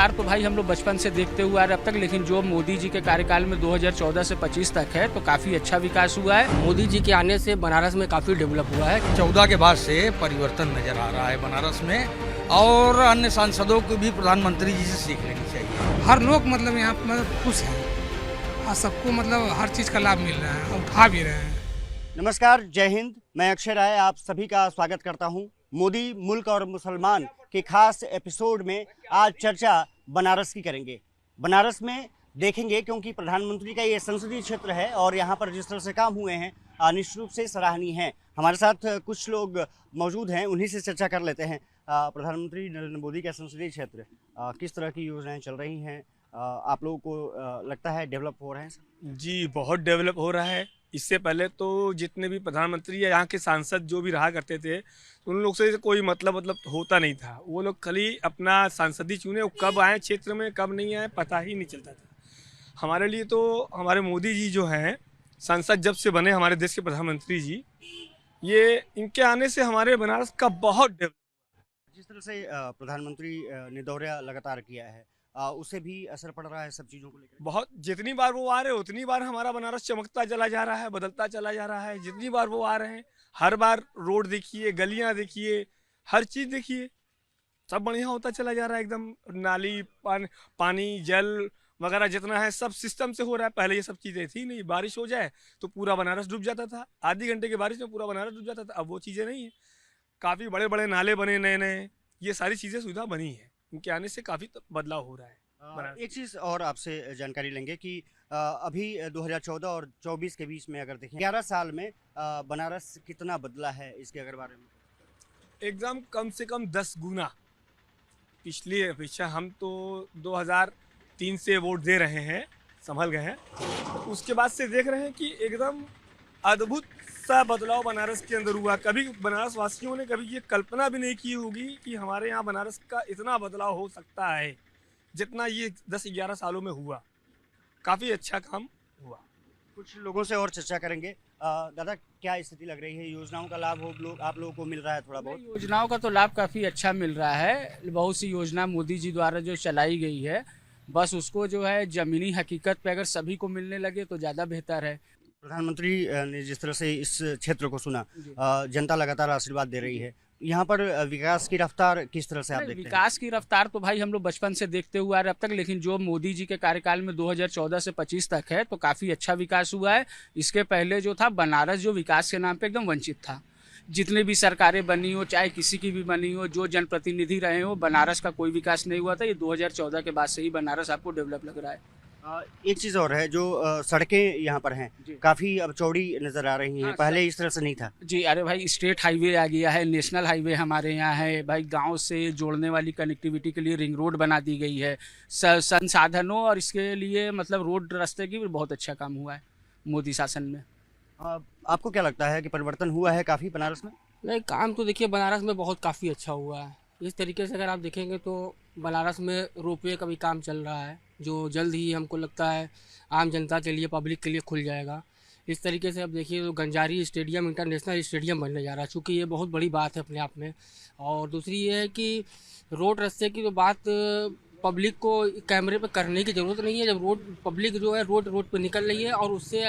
विस्तार तो भाई हम लोग बचपन से देखते हुए आ रहे अब तक, लेकिन जो मोदी जी के कार्यकाल में 2014 से 25 तक है तो काफी अच्छा विकास हुआ है। मोदी जी के आने से बनारस में काफी डेवलप हुआ है। 14 के बाद से परिवर्तन नजर आ रहा है बनारस में, और अन्य सांसदों को भी प्रधानमंत्री जी से सीख लेनी चाहिए। हर लोग मतलब यहाँ पर खुश हैं और सबको मतलब हर चीज़ का लाभ मिल रहा है और उठा भी रहे हैं। नमस्कार, जय हिंद। मैं अक्षय राय आप सभी का स्वागत करता हूं मोदी मुल्क और मुसलमान के खास एपिसोड में। आज चर्चा बनारस की करेंगे। बनारस में देखेंगे क्योंकि प्रधानमंत्री का ये संसदीय क्षेत्र है और यहाँ पर जिस तरह से काम हुए हैं निश्चित रूप से सराहनीय हैं। हमारे साथ कुछ लोग मौजूद हैं, उन्हीं से चर्चा कर लेते हैं। प्रधानमंत्री नरेंद्र मोदी का संसदीय क्षेत्र, किस तरह की योजनाएं चल रही हैं? आप लोगों को लगता है डेवलप हो रहे हैं? जी, बहुत डेवलप हो रहा है। इससे पहले तो जितने भी प्रधानमंत्री या यहाँ के सांसद जो भी रहा करते थे, उन लोग से कोई मतलब होता नहीं था। वो लोग खाली अपना सांसद चुने, वो कब आए क्षेत्र में कब नहीं आए पता ही नहीं चलता था। हमारे लिए तो हमारे मोदी जी जो हैं सांसद जब से बने हमारे देश के प्रधानमंत्री जी, ये इनके आने से हमारे बनारस का बहुत डेवलप। जिस तरह से प्रधानमंत्री ने दौरा लगातार किया है, उससे भी असर पड़ रहा है सब चीज़ों को लेकर? बहुत, जितनी बार वो आ रहे हैं उतनी बार हमारा बनारस चमकता चला जा रहा है, बदलता चला जा रहा है। जितनी बार वो आ रहे हैं हर बार रोड देखिए, गलियां देखिए, हर चीज़ देखिए, सब बढ़िया होता चला जा रहा है। एकदम नाली पानी जल वगैरह जितना है सब सिस्टम से हो रहा है। पहले ये सब चीज़ें थी नहीं, बारिश हो जाए तो पूरा बनारस डूब जाता था, आधी घंटे की बारिश में पूरा बनारस डूब जाता था। अब वो चीज़ें नहीं है, काफ़ी बड़े बड़े नाले बने नए नए, ये सारी चीज़ें सुविधा बनी है। इनके आने से काफ़ी बदलाव हो रहा है। एक चीज़ और आपसे जानकारी लेंगे कि अभी 2014 और 24 के बीच में अगर देखें 11 साल में बनारस कितना बदला है, इसके अगर बारे में? एकदम कम से कम 10 गुना पिछली अपेक्षा। हम तो 2003 से वोट दे रहे हैं, संभल गए हैं, उसके बाद से देख रहे हैं कि एकदम अद्भुत सा बदलाव बनारस के अंदर हुआ। कभी बनारस वासियों ने कभी ये कल्पना भी नहीं की होगी कि हमारे यहाँ बनारस का इतना बदलाव हो सकता है जितना ये 10-11 सालों में हुआ। काफ़ी अच्छा काम हुआ। कुछ लोगों से और चर्चा करेंगे। दादा, क्या स्थिति लग रही है? योजनाओं का लाभ आप लोगों को मिल रहा है थोड़ा बहुत? योजनाओं का तो लाभ काफी अच्छा मिल रहा है। बहुत सी योजना मोदी जी द्वारा जो चलाई गई है, बस उसको जो है जमीनी हकीकत पे अगर सभी को मिलने लगे तो ज़्यादा बेहतर है। प्रधानमंत्री ने जिस तरह से इस क्षेत्र को सुना, जनता लगातार आशीर्वाद दे रही है। यहाँ पर विकास की रफ्तार किस तरह से आप देखते हैं? विकास की रफ्तार तो भाई हम लोग बचपन से देखते हुए आ रहे अब तक, लेकिन जो मोदी जी के कार्यकाल में 2014 से 25 तक है तो काफ़ी अच्छा विकास हुआ है। इसके पहले जो था बनारस, जो विकास के नाम पे एकदम वंचित था। जितनी भी सरकारें बनी हो, चाहे किसी की भी बनी हो, जो जनप्रतिनिधि रहे हो, बनारस का कोई विकास नहीं हुआ था। ये 2014 के बाद से ही बनारस आपको डेवलप लग रहा है। एक चीज़ और है, जो सड़कें यहाँ पर हैं काफ़ी अब चौड़ी नज़र आ रही हैं। पहले इस तरह से नहीं था जी। अरे भाई, स्टेट हाईवे आ गया है, नेशनल हाईवे हमारे यहाँ है भाई। गांव से जोड़ने वाली कनेक्टिविटी के लिए रिंग रोड बना दी गई है। संसाधनों और इसके लिए मतलब रोड रास्ते की भी बहुत अच्छा काम हुआ है मोदी शासन में। आपको क्या लगता है कि परिवर्तन हुआ है काफ़ी बनारस में? नहीं, काम तो देखिए बनारस में बहुत काफ़ी अच्छा हुआ है। इस तरीके से अगर आप देखेंगे तो बनारस में रोपवे का भी काम चल रहा है, जो जल्द ही हमको लगता है आम जनता के लिए, पब्लिक के लिए खुल जाएगा। इस तरीके से अब देखिए तो गंजारी स्टेडियम इंटरनेशनल स्टेडियम बनने जा रहा है, चूँकि ये बहुत बड़ी बात है अपने आप में। और दूसरी ये है कि रोड रास्ते की तो बात पब्लिक को कैमरे पे करने की ज़रूरत नहीं है। जब पब्लिक जो है रोड पे निकल रही है और उससे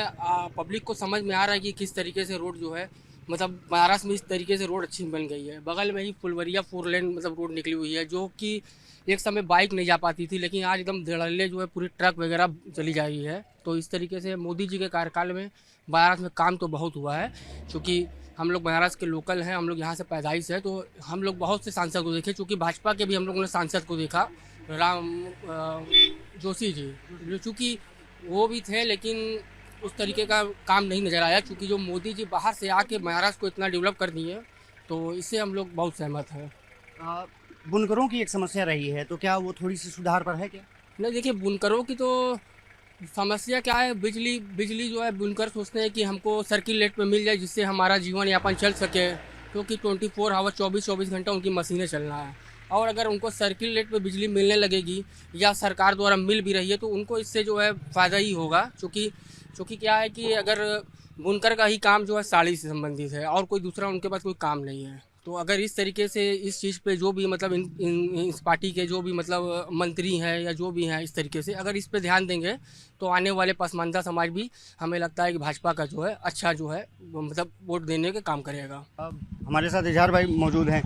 पब्लिक को समझ में आ रहा है कि किस तरीके से रोड जो है, मतलब बनारस में इस तरीके से रोड अच्छी बन गई है। बगल में ही फुलवरिया 4 लेन मतलब रोड निकली हुई है, जो कि एक समय बाइक नहीं जा पाती थी, लेकिन आज एकदम धड़ल्ले जो है पूरी ट्रक वगैरह चली जा रही है। तो इस तरीके से मोदी जी के कार्यकाल में बनारस में काम तो बहुत हुआ है। चूँकि हम लोग बनारस के लोकल हैं, हम लोग यहाँ से पैदाइश है, तो हम लोग बहुत से सांसद को देखे। चूँकि भाजपा के भी हम लोगों ने सांसद को देखा, राम जोशी जी, चूँकि वो भी थे, लेकिन उस तरीके का काम नहीं नज़र आया। क्योंकि जो मोदी जी बाहर से आके बनारस को इतना डेवलप कर दिए, तो इससे हम लोग बहुत सहमत हैं। बुनकरों की एक समस्या रही है, तो क्या वो थोड़ी सी सुधार पर है क्या? नहीं, देखिए बुनकरों की तो समस्या क्या है, बिजली जो है बुनकर सोचते हैं कि हमको सर्किल रेट पे मिल जाए, जिससे हमारा जीवन यापन चल सके। क्योंकि 24 आवर 24 घंटा उनकी मशीनें चलना है। और अगर उनको सर्किल रेट पे बिजली मिलने लगेगी या सरकार द्वारा मिल भी रही है, तो उनको इससे जो है फ़ायदा ही होगा। क्योंकि क्या है कि अगर बुनकर का ही काम जो है साड़ी से संबंधित है और कोई दूसरा उनके पास कोई काम नहीं है, तो अगर इस तरीके से इस चीज़ पे जो भी मतलब इस पार्टी के जो भी मतलब मंत्री हैं या जो भी हैं, इस तरीके से अगर इस पे ध्यान देंगे तो आने वाले पसमानदा समाज भी हमें लगता है कि भाजपा का जो है अच्छा जो है मतलब वोट देने के काम करेगा। हमारे साथ इजहार भाई मौजूद हैं।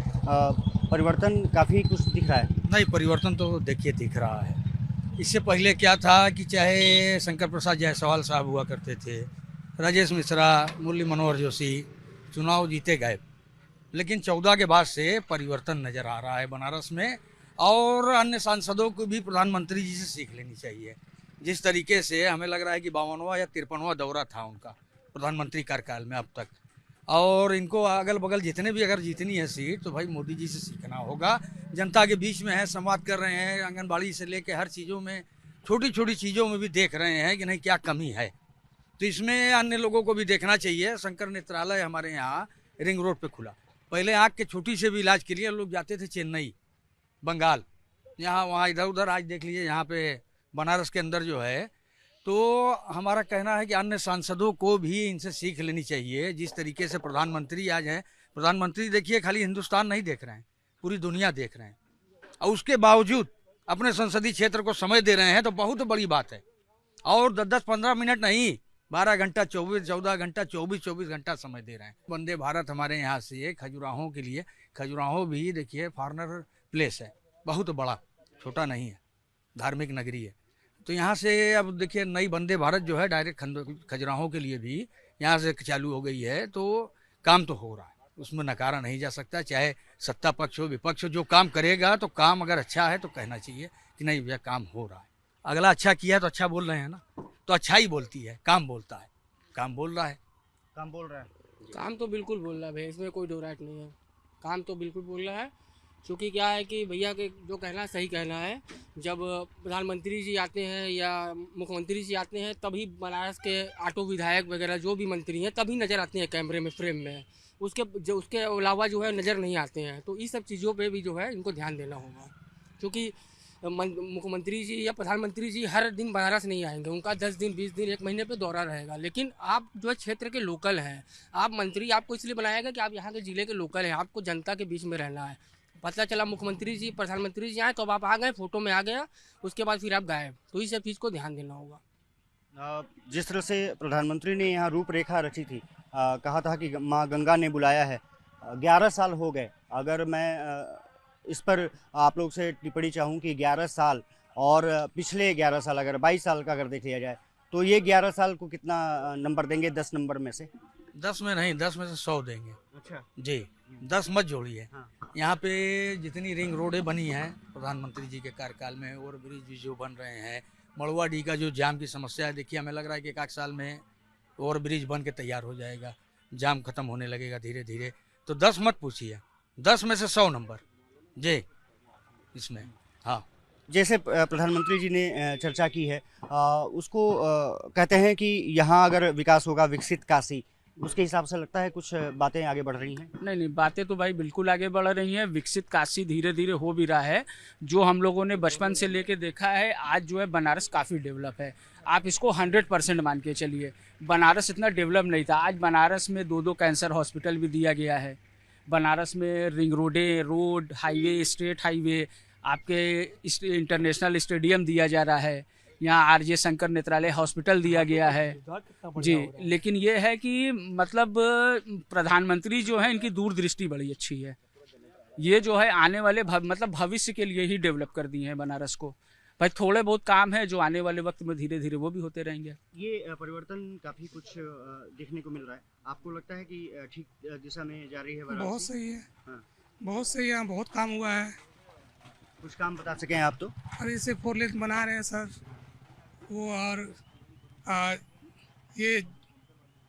परिवर्तन काफ़ी कुछ दिख रहा है। नहीं, परिवर्तन तो देखिए दिख रहा है। इससे पहले क्या था कि चाहे शंकर प्रसाद जायसवाल साहब हुआ करते थे, राजेश मिश्रा, मुरली मनोहर जोशी, चुनाव जीते गए, लेकिन 14 के बाद से परिवर्तन नज़र आ रहा है बनारस में। और अन्य सांसदों को भी प्रधानमंत्री जी से सीख लेनी चाहिए। जिस तरीके से हमें लग रहा है कि 52वां या 53वां दौरा था उनका प्रधानमंत्री कार्यकाल में अब तक, और इनको अगल बगल जितने भी अगर जीतनी है सीट तो भाई मोदी जी से सीखना होगा। जनता के बीच में है, संवाद कर रहे हैं, आंगनबाड़ी से लेकर हर चीज़ों में, छोटी छोटी चीज़ों में भी देख रहे हैं कि नहीं क्या कमी है। तो इसमें अन्य लोगों को भी देखना चाहिए। शंकर नेत्रालय हमारे यहाँ रिंग रोड पे खुला। पहले आँख के छोटी से भी इलाज के लिए लोग जाते थे चेन्नई, बंगाल, यहाँ वहाँ इधर उधर। आज देख लीजिए यहाँ पे बनारस के अंदर जो है। तो हमारा कहना है कि अन्य सांसदों को भी इनसे सीख लेनी चाहिए। जिस तरीके से प्रधानमंत्री आज हैं, प्रधानमंत्री देखिए खाली हिंदुस्तान नहीं देख रहे हैं, पूरी दुनिया देख रहे हैं, और उसके बावजूद अपने संसदीय क्षेत्र को समय दे रहे हैं, तो बहुत बड़ी बात है। और 10-15 मिनट नहीं, 12 घंटा 14 घंटा 24 घंटा समय दे रहे हैं। वंदे भारत हमारे यहाँ से खजुराहों के लिए, खजुराहों भी देखिए फॉरेनर प्लेस है, बहुत बड़ा, छोटा नहीं है, धार्मिक नगरी है। तो यहाँ से अब देखिए नई वंदे भारत जो है डायरेक्ट खजुराहों के लिए भी यहाँ से चालू हो गई है। तो काम तो हो रहा है, उसमें नकारा नहीं जा सकता। चाहे सत्ता पक्ष हो विपक्ष हो, जो काम करेगा तो काम अगर अच्छा है तो कहना चाहिए कि नहीं भैया काम हो रहा है। अगला अच्छा किया है तो अच्छा बोल रहे हैं ना, तो अच्छा ही बोलती है, काम बोलता है, काम बोल रहा है। काम बोल रहा है, काम तो बिल्कुल बोल रहा है भैया, इसमें कोई दो राइट नहीं है। काम तो बिल्कुल बोल रहा है, क्योंकि क्या है कि भैया के जो कहना सही कहना है। जब प्रधानमंत्री जी आते हैं या मुख्यमंत्री जी आते हैं तभी बनारस के ऑटो विधायक वगैरह जो भी मंत्री हैं तभी नज़र आते हैं कैमरे में, फ्रेम में। उसके अलावा जो है नज़र नहीं आते हैं। तो इस सब चीज़ों पे भी जो है इनको ध्यान देना होगा, क्योंकि मुख्यमंत्री जी या प्रधानमंत्री जी हर दिन बनारस नहीं आएंगे। उनका 10 दिन 20 दिन 1 महीने पे दौरा रहेगा। लेकिन आप जो है क्षेत्र के लोकल हैं, आप मंत्री आपको इसलिए बनाएगा कि आप यहाँ के ज़िले के लोकल हैं, आपको जनता के बीच में रहना है। पता चला मुख्यमंत्री जी प्रधानमंत्री जी आए तो अब आप आ गए, फोटो में आ गया, उसके बाद फिर आप गायब। तो इस सब चीज़ को ध्यान देना होगा। जिस तरह से प्रधानमंत्री ने यहाँ रूपरेखा रची थी, कहा था कि माँ गंगा ने बुलाया है। 11 साल हो गए। अगर मैं इस पर आप लोग से टिप्पणी चाहूँ कि 11 साल और पिछले 11 साल, अगर 22 साल का अगर देख लिया जाए तो ये 11 साल को कितना नंबर देंगे 10 नंबर में से? 10 में नहीं, 10 में से 100 देंगे। अच्छा जी, 10 मत जोड़िए। हाँ। यहाँ पे जितनी रिंग रोडें बनी हैं प्रधानमंत्री जी के कार्यकाल में, ओवर ब्रिज भी जो बन रहे हैं, मड़ुआ डी का जो जाम की समस्या है, देखिए हमें लग रहा है कि 1 साल में ओवर ब्रिज बन के तैयार हो जाएगा, जाम खत्म होने लगेगा धीरे धीरे। तो 10 मत पूछिए, 10 में से 100 नंबर जी इसमें। हाँ, जैसे प्रधानमंत्री जी ने चर्चा की है, उसको कहते हैं कि यहाँ अगर विकास होगा, विकसित काशी, उसके हिसाब से लगता है कुछ बातें आगे बढ़ रही हैं? नहीं, बातें तो भाई बिल्कुल आगे बढ़ रही हैं। विकसित काशी धीरे धीरे हो भी रहा है। जो हम लोगों ने बचपन से लेके देखा है, आज जो है बनारस काफ़ी डेवलप है। आप इसको 100% मान के चलिए। बनारस इतना डेवलप नहीं था, आज बनारस में 2 कैंसर हॉस्पिटल भी दिया गया है। बनारस में ring road, highway, state highway, आपके इंटरनेशनल स्टेडियम दिया जा रहा है। यहाँ RJ शंकर नेत्रालय हॉस्पिटल दिया गया है जी। लेकिन ये है कि मतलब प्रधानमंत्री जो है इनकी दूरदृष्टि बड़ी अच्छी है। ये जो है आने वाले मतलब भविष्य के लिए ही डेवलप कर दिए हैं बनारस को। भाई थोड़े बहुत काम है जो आने वाले वक्त में धीरे धीरे वो भी होते रहेंगे। ये परिवर्तन काफ़ी कुछ देखने को मिल रहा है। आपको लगता है कि ठीक दिशा में जा रही है बनारस? बहुत सही है। हाँ। बहुत सही है, बहुत काम हुआ है। कुछ काम बता सकें आप तो? अरे इसे 4 लेन बना रहे हैं सर वो, और ये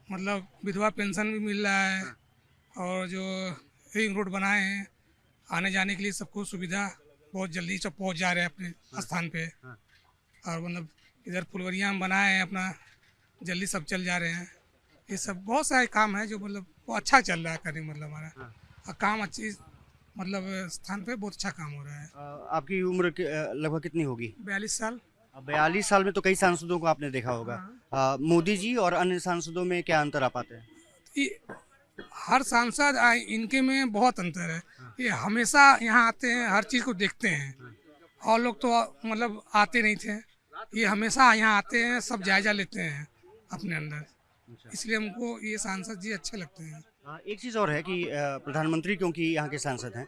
मतलब विधवा पेंशन भी मिल रहा है। और जो रिंग रोड बनाए हैं, आने जाने के लिए सबको सुविधा, बहुत जल्दी सब पहुंच जा रहे हैं अपने स्थान पे। और मतलब इधर फुलवरिया में बनाए हैं अपना, जल्दी सब चल जा रहे हैं। ये सब बहुत सारे काम है जो मतलब वो अच्छा चल रहा है करने, मतलब हमारा और काम अच्छी मतलब स्थान पे बहुत अच्छा काम हो रहा है। आपकी उम्र लगभग कितनी होगी? 42 साल। 42 साल में तो कई सांसदों को आपने देखा होगा। मोदी जी और अन्य सांसदों में क्या अंतर आ पाते हैं? हर सांसद इनके में बहुत अंतर है। ये हमेशा यहाँ आते हैं, हर चीज़ को देखते हैं, और लोग तो मतलब आते नहीं थे। ये हमेशा यहाँ आते हैं, सब जायजा लेते हैं अपने अंदर, इसलिए हमको ये सांसद जी अच्छे लगते हैं। एक चीज़ और है कि प्रधानमंत्री क्योंकि यहाँ के सांसद हैं,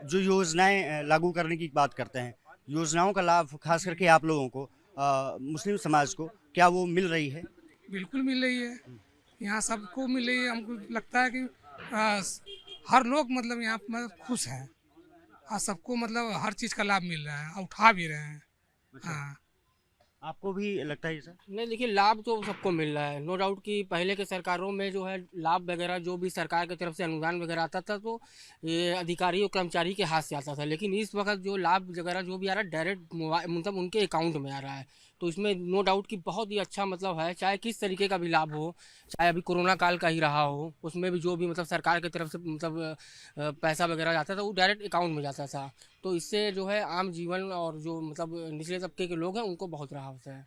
जो योजनाएं लागू करने की बात करते हैं, योजनाओं का लाभ खास करके आप लोगों को, मुस्लिम समाज को, क्या वो मिल रही है? बिल्कुल मिल रही है, यहाँ सबको मिल रही है। हमको लगता है कि हर लोग मतलब यहाँ मतलब खुश हैं, और सबको मतलब हर चीज़ का लाभ मिल रहा है और उठा भी रहे हैं। हाँ, आपको भी लगता है ये सर? नहीं, देखिए लाभ तो सबको मिल रहा है, नो डाउट कि पहले के सरकारों में जो है लाभ वगैरह जो भी सरकार की तरफ से अनुदान वगैरह आता था तो ये अधिकारी और कर्मचारी के हाथ से आता था, लेकिन इस वक्त जो लाभ वगैरह जो भी आ रहा है डायरेक्ट मतलब उनके अकाउंट में आ रहा है। तो इसमें नो डाउट कि बहुत ही अच्छा मतलब है, चाहे किस तरीके का भी लाभ हो, चाहे अभी कोरोना काल का ही रहा हो, उसमें भी जो भी मतलब सरकार की तरफ से मतलब पैसा वगैरह जाता था वो डायरेक्ट अकाउंट में जाता था। तो इससे जो है आम जीवन और जो मतलब निचले तबके के लोग हैं उनको बहुत राहत है।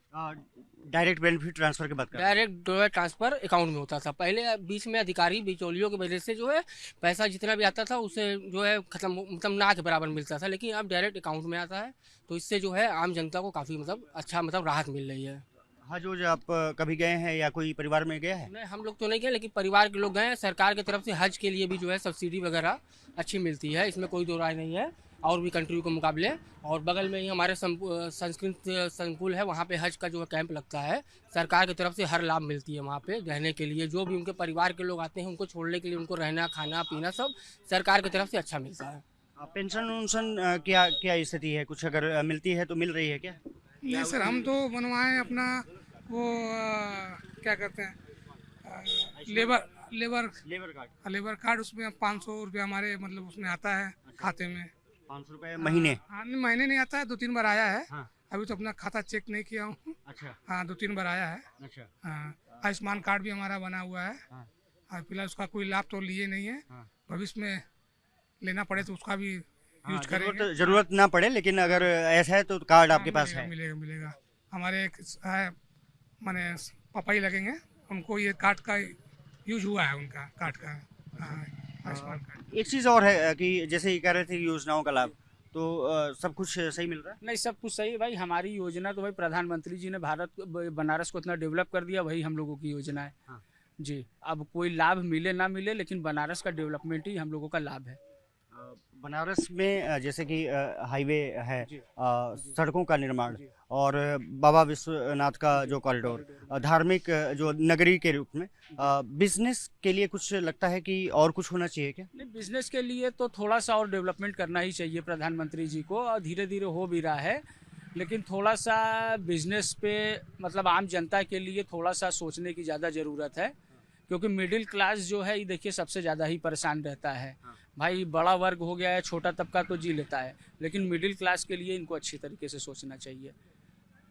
डायरेक्ट बेनिफिट ट्रांसफर की बात कर रहे हैं। डायरेक्ट ट्रांसफर अकाउंट में होता था, पहले बीच में अधिकारी बिचौलियों की वजह से जो है पैसा जितना भी आता था उससे जो है खत्म मतलब ना के बराबर मिलता था, लेकिन अब डायरेक्ट अकाउंट में आता है। तो इससे जो है आम जनता को काफ़ी मतलब अच्छा मतलब राहत मिल रही है। हज जो आप कभी गए हैं या कोई परिवार में गया है? नहीं, हम लोग तो नहीं गए, लेकिन परिवार के लोग गए हैं। सरकार की तरफ से हज के लिए भी जो है सब्सिडी वगैरह अच्छी मिलती है, इसमें कोई दो राय नहीं है और भी कंट्री के मुकाबले। और बगल में ही हमारे संस्कृत संकुल है, वहाँ पे हज का जो है कैंप लगता है, सरकार की तरफ से हर लाभ मिलती है वहाँ पे रहने के लिए। जो भी उनके परिवार के लोग आते हैं उनको छोड़ने के लिए उनको रहना खाना पीना सब सरकार की तरफ से अच्छा मिलता है। पेंशन उन्शन क्या क्या स्थिति है? कुछ अगर मिलती है तो मिल रही है क्या? नहीं सर, हम तो बनवाए अपना वो क्या कहते हैं labour labour labour card. Labour card, उसमें 500 रुपया हमारे मतलब उसमें आता है खाते में। 500 रुपये महीने? हाँ, नहीं, महीने नहीं आता है, 2-3 बार आया है। हाँ। अभी तो अपना खाता चेक नहीं किया हूँ। अच्छा। हाँ, 2-3 बार आया है। अच्छा। हाँ, आयुष्मान कार्ड भी हमारा बना हुआ है। हाँ। और फिलहाल उसका कोई लाभ तो लिए नहीं है। हाँ। भविष्य में लेना पड़े तो उसका भी यूज करेंगे। जरूरत ना पड़े, लेकिन अगर ऐसा है तो कार्ड आपके पास मिलेगा, है? मिलेगा मिलेगा। हमारे एक है माने पापा ही लगेंगे, उनको ये कार्ड का यूज हुआ है, उनका कार्ड का। हाँ, आयुष्मान कार्ड। एक चीज़ और है कि जैसे ये कह रहे थे योजनाओं का लाभ, तो सब कुछ सही मिल रहा है? नहीं, सब कुछ सही है भाई। हमारी योजना तो भाई प्रधानमंत्री जी ने बनारस को इतना डेवलप कर दिया, वही हम लोगों की योजना है। हाँ। जी, अब कोई लाभ मिले ना मिले, लेकिन बनारस का डेवलपमेंट ही हम लोगों का लाभ है। बनारस में जैसे कि हाईवे है, सड़कों का निर्माण, और बाबा विश्वनाथ का जो कॉरिडोर, धार्मिक जो नगरी के रूप में, बिजनेस के लिए कुछ लगता है कि और कुछ होना चाहिए क्या? नहीं, बिजनेस के लिए तो थोड़ा सा और डेवलपमेंट करना ही चाहिए प्रधानमंत्री जी को, और धीरे धीरे हो भी रहा है, लेकिन थोड़ा सा बिजनेस पे मतलब आम जनता के लिए थोड़ा सा सोचने की ज़्यादा ज़रूरत है, क्योंकि मिडिल क्लास जो है ये देखिए सबसे ज़्यादा ही परेशान रहता है। भाई बड़ा वर्ग हो गया है, छोटा तबका तो जी लेता है, लेकिन मिडिल क्लास के लिए इनको अच्छी तरीके से सोचना चाहिए।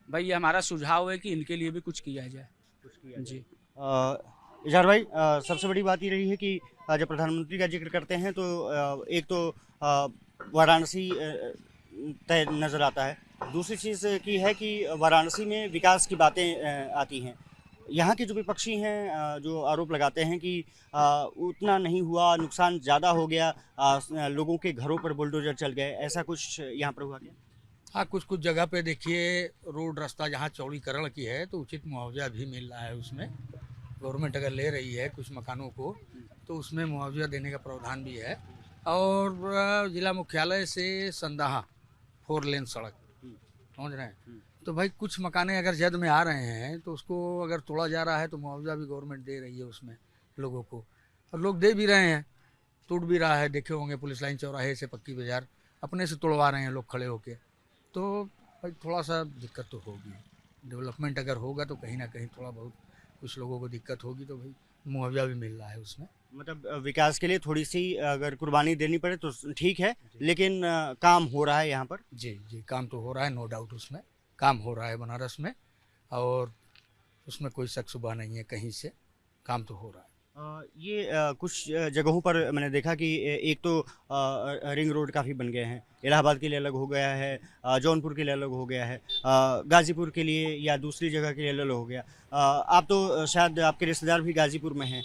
भाई ये हमारा सुझाव है कि इनके लिए भी कुछ किया जाए। जी। इजहार भाई, सबसे बड़ी बात ये रही है कि जब प्रधानमंत्री का जिक्र करते हैं तो एक तो वाराणसी तय नज़र आता है, दूसरी चीज़ की है कि वाराणसी में विकास की बातें आती हैं। यहाँ के जो विपक्षी हैं जो आरोप लगाते हैं कि उतना नहीं हुआ, नुकसान ज़्यादा हो गया, लोगों के घरों पर बुलडोजर चल गए, ऐसा कुछ यहाँ पर हुआ क्या? हाँ, कुछ कुछ जगह पे देखिए रोड रास्ता जहाँ चौड़ीकरण की है तो उचित मुआवजा भी मिल रहा है। उसमें गवर्नमेंट अगर ले रही है कुछ मकानों को तो उसमें मुआवजा देने का प्रावधान भी है। और जिला मुख्यालय से संदाहा 4 लेन सड़क, समझ रहे हैं, तो भाई कुछ मकाने अगर जद में आ रहे हैं तो उसको अगर तोड़ा जा रहा है तो मुआवजा भी गवर्नमेंट दे रही है उसमें लोगों को, और लोग दे भी रहे हैं, टूट भी रहा है। देखे होंगे पुलिस लाइन चौराहे से पक्की बाजार अपने से तोड़वा रहे हैं लोग खड़े होके। तो भाई थोड़ा सा दिक्कत तो होगी, डेवलपमेंट अगर होगा तो कहीं ना कहीं थोड़ा बहुत कुछ लोगों को दिक्कत होगी, तो भाई मुआवजा भी मिल रहा है उसमें। मतलब विकास के लिए थोड़ी सी अगर कुर्बानी देनी पड़े तो ठीक है, लेकिन काम हो रहा है यहाँ पर। जी जी, काम तो हो रहा है, नो डाउट उसमें काम हो रहा है बनारस में, और उसमें कोई शक शुबा नहीं है, कहीं से काम तो हो रहा है। कुछ जगहों पर मैंने देखा कि एक तो रिंग रोड काफ़ी बन गए हैं, इलाहाबाद के लिए अलग हो गया है, जौनपुर के लिए अलग हो गया है, गाज़ीपुर के लिए या दूसरी जगह के लिए अलग हो गया। आप तो शायद आपके रिश्तेदार भी गाज़ीपुर में हैं,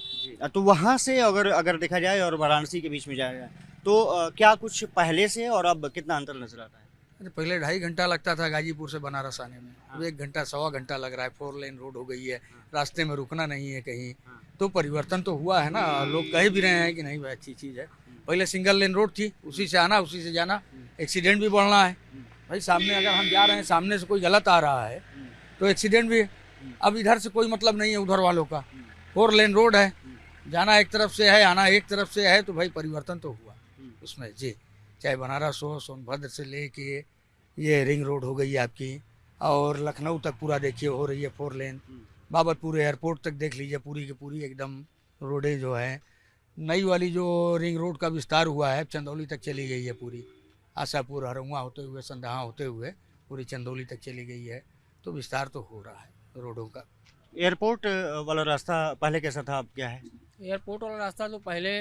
तो वहाँ से अगर अगर देखा जाए और वाराणसी के बीच में जाया जाए तो क्या कुछ पहले से और अब कितना अंतर नजर आता है? अरे पहले 2.5 घंटा लगता था गाजीपुर से बनारस आने में, अब 1 घंटा 1.25 घंटा लग रहा है। 4 लेन रोड हो गई है, रास्ते में रुकना नहीं है कहीं, तो परिवर्तन तो हुआ है ना। लोग कह भी रहे हैं कि नहीं भाई अच्छी चीज़ है। पहले सिंगल लेन रोड थी, उसी से आना उसी से जाना, एक्सीडेंट भी बढ़ना है भाई। सामने अगर हम जा रहे हैं, सामने से कोई गलत आ रहा है तो एक्सीडेंट भी। अब इधर से कोई मतलब नहीं है उधर वालों का, 4 लेन रोड है, जाना एक तरफ से है आना एक तरफ से है, तो भाई परिवर्तन तो हुआ उसमें जी। चाहे बनारस हो, सोनभद्र से लेके ये रिंग रोड हो गई है आपकी, और लखनऊ तक पूरा देखिए हो रही है 4 लेन। बाबतपुर एयरपोर्ट तक देख लीजिए पूरी की पूरी एकदम रोडें जो है। नई वाली जो रिंग रोड का विस्तार हुआ है चंदौली तक चली गई है पूरी, आशापुर हरमुआ होते हुए संदहा होते हुए पूरी चंदौली तक चली गई है, तो विस्तार तो हो रहा है रोडों का। एयरपोर्ट वाला रास्ता पहले कैसा था, अब क्या है? एयरपोर्ट वाला रास्ता तो पहले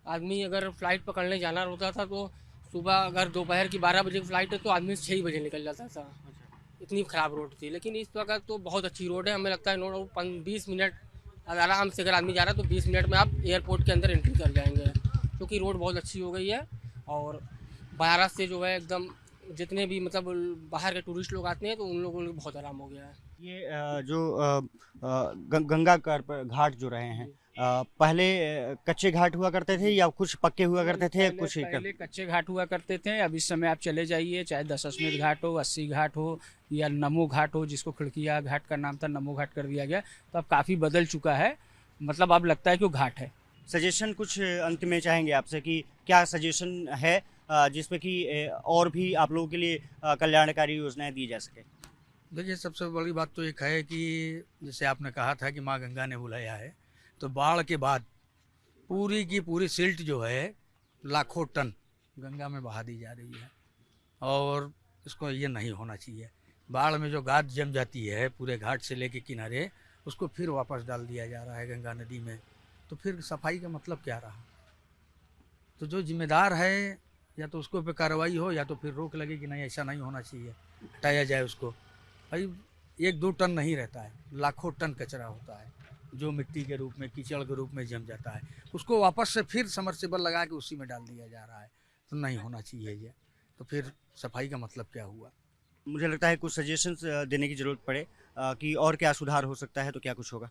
आदमी अगर फ़्लाइट पकड़ने जाना होता था तो सुबह अगर दोपहर की 12 बजे की फ़्लाइट है तो आदमी 6 बजे निकल जाता था। इतनी ख़राब रोड थी, लेकिन इस वक्त तो बहुत अच्छी रोड है। हमें लगता है 20 मिनट आराम से अगर आदमी जा रहा है तो 20 मिनट में आप एयरपोर्ट के अंदर एंट्री कर जाएंगे, क्योंकि रोड बहुत अच्छी हो गई है। और बनारस से जो है एकदम जितने भी मतलब बाहर के टूरिस्ट लोग आते हैं तो उन लोगों को बहुत आराम हो गया है। ये जो गंगा घाट जो रहे हैं, पहले कच्चे घाट हुआ करते थे या कुछ पक्के हुआ करते थे? पहले कच्चे घाट हुआ करते थे। अब इस समय आप चले जाइए, चाहे दशाश्वमेध घाट हो, 80 घाट हो या नमो घाट हो, जिसको खिड़किया घाट का नाम था नमो घाट कर दिया गया, तो अब काफ़ी बदल चुका है। मतलब अब लगता है कि वो घाट है। सजेशन कुछ अंत में चाहेंगे आपसे कि क्या सजेशन है जिसमें कि और भी आप लोगों के लिए कल्याणकारी योजनाएं दी जा सके? देखिए सबसे बड़ी बात तो एक है कि जैसे आपने कहा था कि माँ गंगा ने बुलाया है, तो बाढ़ के बाद पूरी की पूरी सिल्ट जो है लाखों टन गंगा में बहा दी जा रही है, और इसको ये नहीं होना चाहिए। बाढ़ में जो गाद जम जाती है पूरे घाट से लेके किनारे, उसको फिर वापस डाल दिया जा रहा है गंगा नदी में, तो फिर सफाई का मतलब क्या रहा? तो जो जिम्मेदार है या तो उसको पे कार्रवाई हो या तो फिर रोक लगे कि नहीं ऐसा नहीं होना चाहिए, हटाया जाए उसको। भाई 1-2 टन नहीं रहता है, लाखों टन कचरा होता है जो मिट्टी के रूप में कीचड़ के रूप में जम जाता है, उसको वापस से फिर समरसेबल लगा के उसी में डाल दिया जा रहा है, तो नहीं होना चाहिए ये। तो फिर सफाई का मतलब क्या हुआ? मुझे लगता है कुछ सजेशंस देने की ज़रूरत पड़े कि और क्या सुधार हो सकता है, तो क्या कुछ होगा?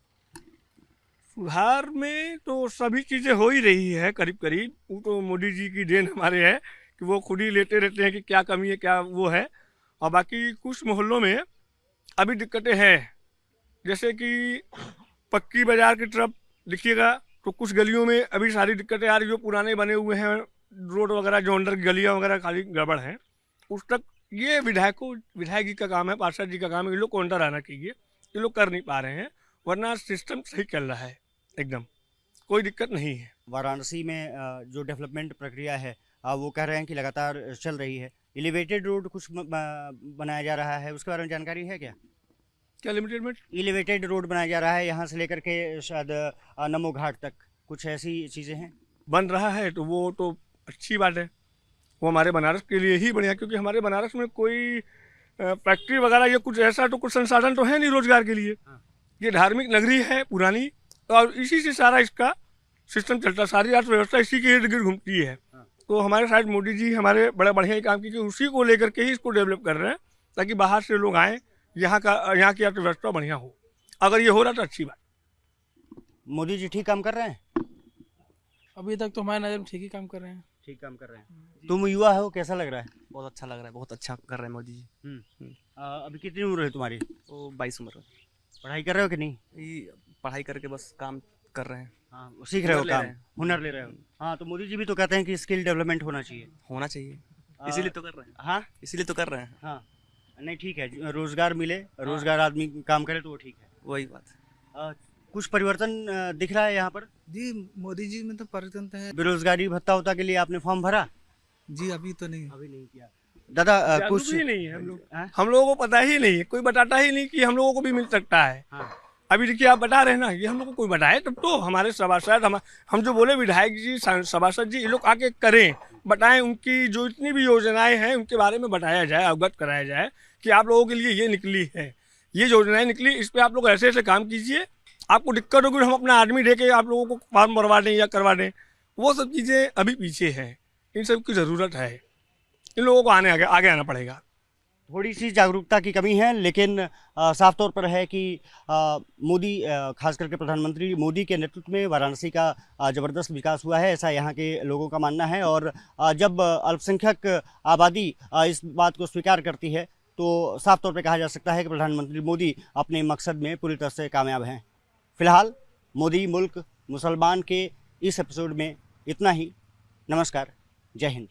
सुधार में तो सभी चीज़ें हो ही रही है करीब करीब। वो तो मोदी जी की देन हमारे है कि वो खुद ही लेते रहते हैं कि क्या कमी है क्या वो है। और बाकी कुछ मोहल्लों में अभी दिक्कतें हैं, जैसे कि पक्की बाज़ार की तरफ देखिएगा तो कुछ गलियों में अभी सारी दिक्कतें आ रही, जो पुराने बने हुए हैं रोड वगैरह जो अंदर गलियाँ वगैरह खाली गड़बड़ हैं, उस तक ये विधायक जी का काम है, पार्षद जी का काम है, ये लोग को अंदर आना चाहिए। ये लोग कर नहीं पा रहे हैं, वरना सिस्टम सही चल रहा है, एकदम कोई दिक्कत नहीं है। वाराणसी में जो डेवलपमेंट प्रक्रिया है वो कह रहे हैं कि लगातार चल रही है। एलिवेटेड रोड कुछ बनाया जा रहा है, उसके बारे में जानकारी है क्या? क्या लिमिटेड में एलिवेटेड रोड बनाया जा रहा है यहाँ से लेकर के शायद नमो घाट तक, कुछ ऐसी चीज़ें हैं? बन रहा है तो वो तो अच्छी बात है, वो हमारे बनारस के लिए ही बढ़िया, क्योंकि हमारे बनारस में कोई फैक्ट्री वगैरह या कुछ ऐसा तो कुछ संसाधन तो है नहीं रोजगार के लिए। ये धार्मिक नगरी है पुरानी, और इसी से सारा इसका सिस्टम चलता, सारी अर्थव्यवस्था इसी के इर्द गिर्द घूमती है। तो हमारे शायद मोदी जी हमारे बड़े बढ़िया ही काम कीजिए, उसी को लेकर के ही इसको डेवलप कर रहे हैं, ताकि बाहर से लोग आएँ, यहाँ की अर्थव्यवस्था बढ़िया हो। अगर ये हो रहा तो अच्छी बात। मोदी जी ठीक काम कर रहे हैं? अभी तक तो हमारे नज़र में ठीक ही काम कर रहे हैं। ठीक काम कर रहे हैं। तुम युवा हो, कैसा लग रहा है? बहुत अच्छा लग रहा है, बहुत अच्छा कर रहे हैं मोदी जी। अभी कितनी उम्र है तुम्हारी? तो 22 उम्र है। पढ़ाई कर रहे हो कि नहीं? पढ़ाई करके बस काम कर रहे हैं। हाँ, सीख रहे हो हुनर ले काम, रहे हैं। हुनर ले रहे हो। हाँ, तो मोदी जी भी तो कहते हैं कि स्किल डेवलपमेंट होना चाहिए। होना चाहिए, इसीलिए तो कर रहे हैं। हाँ इसीलिए तो कर रहे हैं। हाँ, नहीं ठीक है, रोजगार मिले, रोजगार आदमी काम करे तो वो ठीक है। वही बात। कुछ परिवर्तन दिख रहा है यहाँ पर? जी मोदी जी में तो परिवर्तन तो है। बेरोजगारी भत्ता होता के लिए आपने फॉर्म भरा? जी अभी तो नहीं। अभी नहीं किया। दादा कुछ ही नहीं है, हम लोगों को पता ही नहीं है, कोई बताता ही नहीं कि हम लोगों को भी मिल सकता है। हाँ। अभी देखिए आप बता रहे हैं ना, ये हम लोग को कोई बताए तब तो हमारे सभासद हम जो बोले विधायक जी सभासद जी ये लोग आके करें, बताएं, उनकी जो इतनी भी योजनाएं हैं उनके बारे में बताया जाए, अवगत कराया जाए कि आप लोगों के लिए ये निकली है, ये योजनाएं निकली, इस पर आप लोग ऐसे ऐसे काम कीजिए, आपको दिक्कत होगी हम अपना आदमी दे के आप लोगों को फॉर्म भरवा दें या करवा दें, वो सब चीज़ें अभी पीछे हैं। इन सब की ज़रूरत है, इन लोगों को आगे आना पड़ेगा। थोड़ी सी जागरूकता की कमी है, लेकिन साफ तौर पर है कि मोदी खास करके प्रधानमंत्री मोदी के नेतृत्व में वाराणसी का ज़बरदस्त विकास हुआ है, ऐसा यहाँ के लोगों का मानना है। और जब अल्पसंख्यक आबादी इस बात को स्वीकार करती है तो साफ तौर पर कहा जा सकता है कि प्रधानमंत्री मोदी अपने मकसद में पूरी तरह से कामयाब हैं। फिलहाल मोदी मुल्क मुसलमान के इस एपिसोड में इतना ही। नमस्कार, जय हिंद।